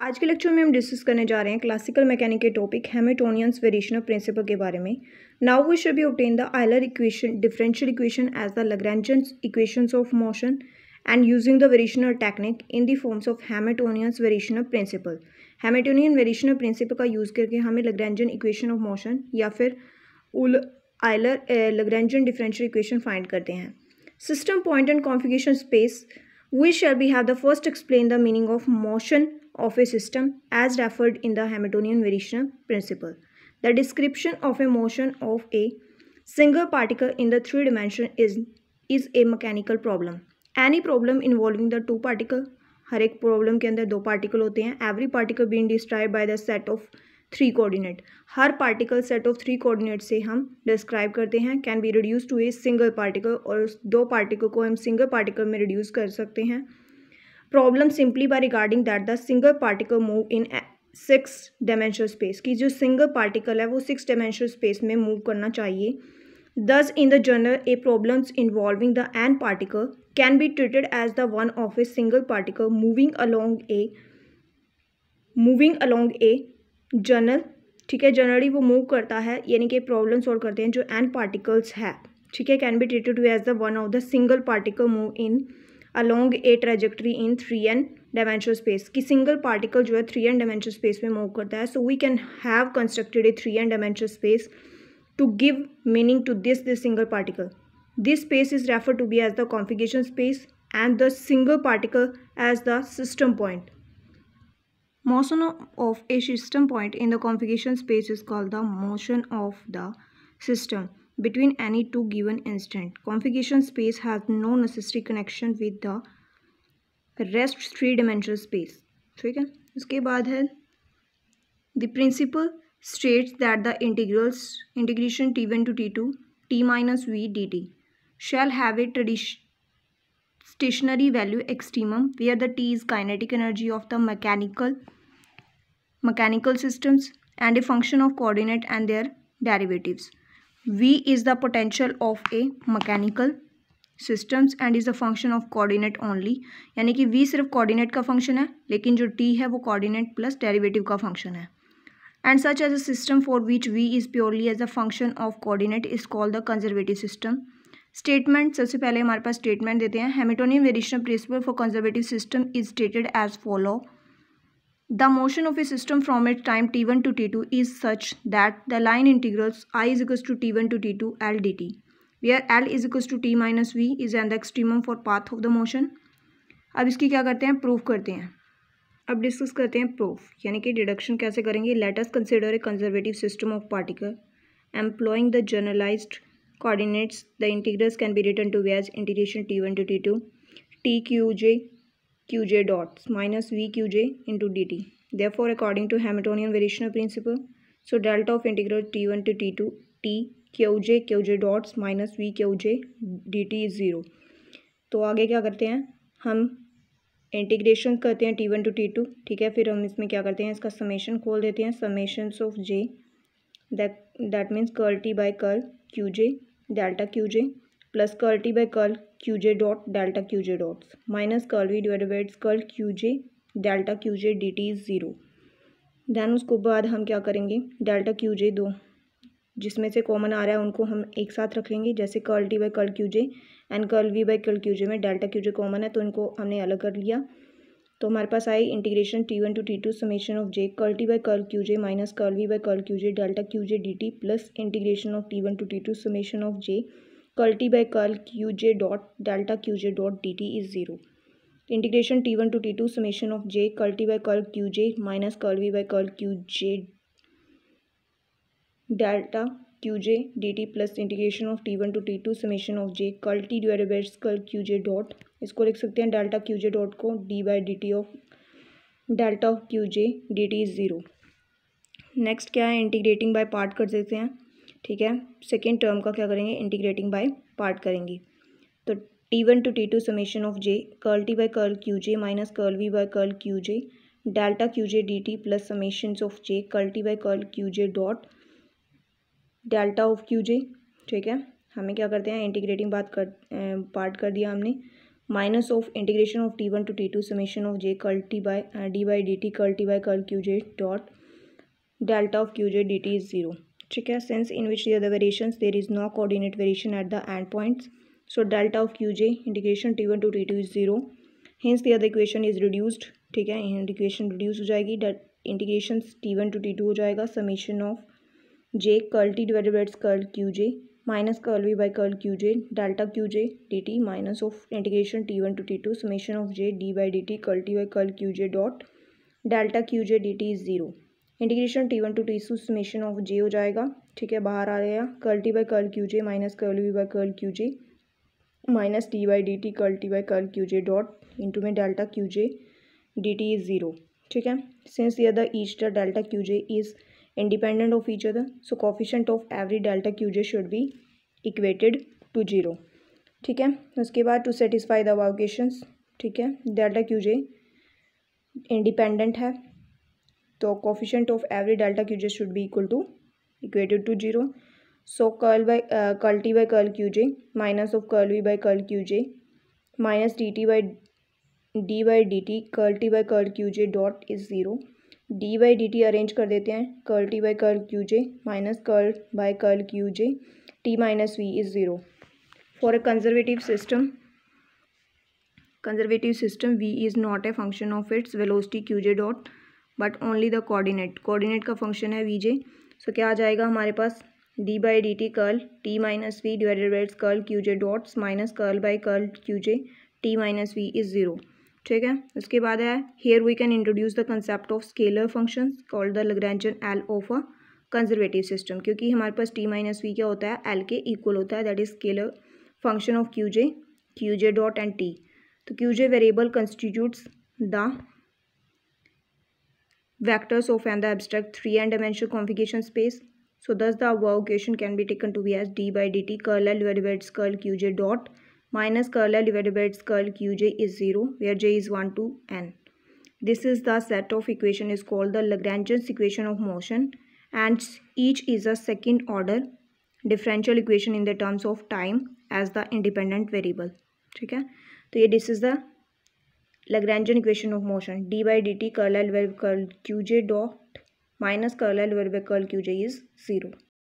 आज के लेक्चर में हम डिस्कस करने जा रहे हैं क्लासिकल मैकेनिक के topic Hamiltonian variation of principle के बारे में। Now we should be obtain the Euler equation differential equation as the Lagrangian equations of motion and using the variational technique in the forms of Hamiltonian variation of principle. Hamiltonian variation of principle का use करके हमें Lagrangian equation of motion या फिर Euler Lagrangian differential equation find करते हैं। System point and configuration space we shall be have the first explain the meaning of motion of a system as referred in the Hamiltonian variation principle. The description of a motion of a single particle in the three dimension is a mechanical problem. Any problem involving the two particle, हर एक problem के अंदर दो particle होते हैं. Every particle being describe by the set of three coordinate. हर particle set of three coordinate से हम डिस्क्राइब करते हैं. Can be reduce to a single particle, और दो पार्टिकल को हम सिंगल पार्टिकल में रिड्यूस कर सकते हैं. Problem simply by regarding that the single particle move in 6 dimensional space. की जो सिंगल पार्टिकल है वो 6 डायमेंशनल स्पेस में मूव करना चाहिए. Thus, in the general, a problems involving the n particle can be treated as the one of a single particle moving along a journal. ठीक है, generally वो मूव करता है, यानी कि प्रॉब्लम सॉल्व करते हैं जो n पार्टिकल्स है. ठीक है, can be treated as the one of the single particle move in along a trajectory in 3n dimensional space. की सिंगल पार्टिकल जो है 3n डायमेंशनल स्पेस में मूव करता है. So we can have constructed a 3n dimensional space to give meaning to this single particle. This space is referred to be as the configuration space and the single particle as the system point. Motion of a system point in the configuration space is called the motion of the system between any two given instant. Configuration space has no necessary connection with the rest three dimensional space. ठीक है, उसके बाद है the principle states that the integration t1 to t2 t minus v dt shall have a stationary value extremum where the t is kinetic energy of the mechanical systems and a function of coordinate and their derivatives. V is the potential of a mechanical systems and is a function of coordinate only. यानी कि v सिर्फ coordinate का function है, लेकिन जो t है वो coordinate plus derivative का function है. And such as a system for which v is purely as a function of coordinate is called the conservative system. Statement, सबसे पहले हमारे पास statement देते हैं. Hamiltonian variation principle for conservative system is stated as follow. The motion of a system from its time t1 to t2 is such that the line integrals I is equals to t1 to t2 L dt, where L is equals to t minus v is an the extremum for path of the motion. अब इसकी क्या करते हैं, proof करते हैं. अब discuss करते हैं प्रूफ, यानी कि डिडक्शन कैसे करेंगे. Let us consider a conservative system of particle employing the generalised coordinates. The integrals can be written to as integration t1 to t2 t qj dots minus v qj into dt. Therefore according to Hamiltonian variation principle, so delta of integral t1 to t2 t qj dots minus v qj dt is 0. तो आगे क्या करते हैं, हम integration करते हैं t1 to t2. ठीक है, फिर हम इसमें क्या करते हैं, इसका समेशन खोल देते हैं. Summations of j that means curl t by curl qj delta qj plus curl t by curl qj dot delta qj dots minus curl v divided by curl qj delta qj dt is 0. Then उसको बाद हम क्या करेंगे, delta qj दो जिसमें से common आ रहा है उनको हम एक साथ रख लेंगे. जैसे curl t by curl qj and curl v by curl qj में डेल्टा qj कॉमन है तो इनको हमने अलग कर लिया. तो हमारे पास आई integration t1 to t2 summation of j curl t by curl qj minus curl v by curl qj delta qj dt plus integration of t1 to t2 summation of j curl t by curl qj dot delta qj dot dt is 0. Integration t1 to t2 summation of j curl t by curl qj minus curl v by curl qj delta qj dt plus integration of t1 to t2 summation of j curl t divided by curl qj dot, इसको लिख सकते हैं delta qj dot को d by dt of delta of qj dt is 0. Next क्या है, integrating by part कर देते हैं. ठीक है, सेकेंड टर्म का क्या करेंगे, इंटीग्रेटिंग बाय पार्ट करेंगे. तो t1 to t2 summation of j curl t by curl qj minus curl v by curl qj delta qj dt plus summation of j curl t by curl qj dot delta of qj. ठीक है, हमें क्या करते हैं, integrating part कर दिया हमने. Minus of integration of T1 to T2 summation of J curl T by D by dt curl T by curl QJ dot delta of QJ dt is 0. ठीक है, since in which the other variations there is no coordinate variation at the end points, so delta of QJ integration T1 to T2 is 0. Hence the other equation is reduced. ठीक है, integration reduce हो जाएगी, integration T1 to T2 हो जाएगा summation of J curl T divided by curl QJ minus curl V by curl QJ delta QJ dt minus of integration T1 to T2 summation of J D by dt curl T by curl QJ dot delta QJ dt is 0. Integration T1 to T2 summation of J हो जाएगा. ठीक है, बाहर आ गया curl T by curl QJ minus curl V by curl QJ minus D by dt curl T by curl QJ dot into में delta QJ dt is 0. ठीक है, since the other each the delta QJ is independent of each other, so coefficient of every delta QJ should be equated to 0. ठीक है, उसके बाद to satisfy the above equations, ठीक है, delta QJ independent है तो coefficient of every delta QJ should be equal to equated to 0. so curl T by curl QJ minus of curl V by curl QJ minus dt by D by dt curl T by curl QJ dot is 0. D by dt arrange कर देते हैं, curl T by curl QJ minus curl by curl QJ T minus V is 0. For a conservative system V is not a function of its velocity QJ dot but only the coordinate का function है Vj. सो क्या आ जाएगा हमारे पास D by dt curl T minus V divided by curl QJ dots minus curl by curl QJ T minus V is 0. ठीक है, उसके बाद है here we can introduce the concept of scalar functions called the Lagrangian L of a conservative system, क्योंकि हमारे पास T minus we क्या होता है, एल के इक्वल होता है, that is scalar function of QJ dot and T. तो QJ variable constitutes the vectors of an the abstract 3n dimensional configuration space. So thus the above equation can be taken to be as D by dt curl L divided by curl QJ dot minus curl L divided by कर्l QJ is 0 where J is 1 to n. This is the set of equation is called the Lagrangian equation of motion and each is a second order differential equation in the terms of time as the independent variable. ठीक है, तो ये this is the Lagrangian equation of motion. D by dt curl L divided by curl QJ dot minus curl L divided by curl QJ is 0.